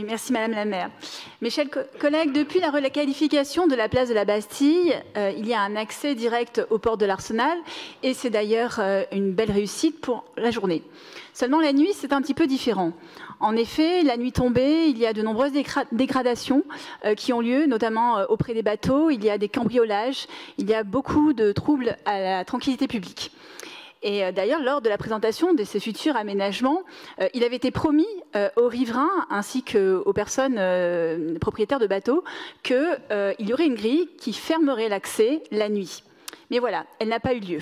Merci Madame la maire. Mes chers collègues, depuis la requalification de la place de la Bastille, il y a un accès direct au port de l'Arsenal et c'est d'ailleurs une belle réussite pour la journée. Seulement la nuit, c'est un petit peu différent. En effet, la nuit tombée, il y a de nombreuses dégradations qui ont lieu, notamment auprès des bateaux. Il y a des cambriolages, il y a beaucoup de troubles à la tranquillité publique. Et d'ailleurs, lors de la présentation de ces futurs aménagements, il avait été promis aux riverains ainsi qu'aux personnes propriétaires de bateaux qu'il y aurait une grille qui fermerait l'accès la nuit. Mais voilà, elle n'a pas eu lieu.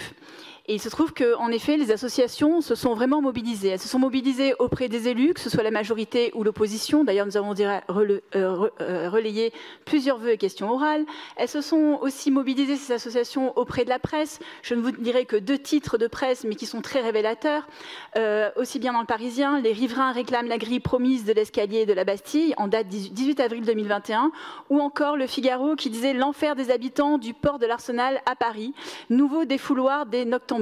Et il se trouve qu'en effet, les associations se sont vraiment mobilisées. Elles se sont mobilisées auprès des élus, que ce soit la majorité ou l'opposition. D'ailleurs, nous avons relayé plusieurs vœux et questions orales. Elles se sont aussi mobilisées, ces associations, auprès de la presse. Je ne vous dirai que 2 titres de presse, mais qui sont très révélateurs. Aussi bien dans le Parisien, les riverains réclament la grille promise de l'escalier de la Bastille, en date 18 avril 2021. Ou encore le Figaro qui disait « L'enfer des habitants du port de l'Arsenal à Paris. Nouveau défouloir des noctambules »,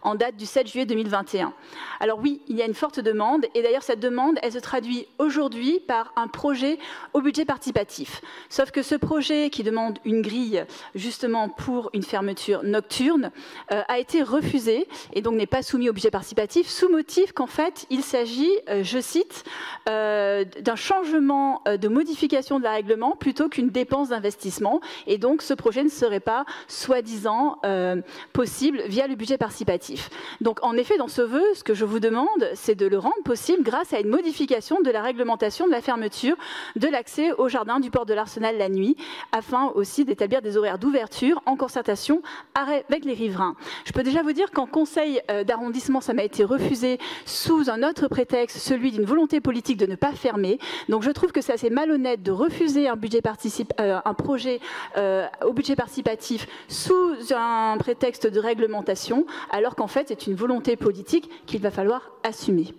en date du 7 juillet 2021. Alors oui, il y a une forte demande, et d'ailleurs cette demande, elle se traduit aujourd'hui par un projet au budget participatif. Sauf que ce projet, qui demande une grille justement pour une fermeture nocturne, a été refusé, et donc n'est pas soumis au budget participatif, sous motif qu'en fait, il s'agit, je cite, d'un changement de modification de la règlement plutôt qu'une dépense d'investissement, et donc ce projet ne serait pas, soi-disant, possible via le budget participatif. Donc en effet, dans ce vœu, ce que je vous demande, c'est de le rendre possible grâce à une modification de la réglementation de la fermeture de l'accès au jardin du port de l'Arsenal la nuit, afin aussi d'établir des horaires d'ouverture en concertation avec les riverains. Je peux déjà vous dire qu'en conseil d'arrondissement, ça m'a été refusé sous un autre prétexte, celui d'une volonté politique de ne pas fermer. Donc je trouve que c'est assez malhonnête de refuser un projet au budget participatif sous un prétexte de réglementation, alors qu'en fait c'est une volonté politique qu'il va falloir assumer.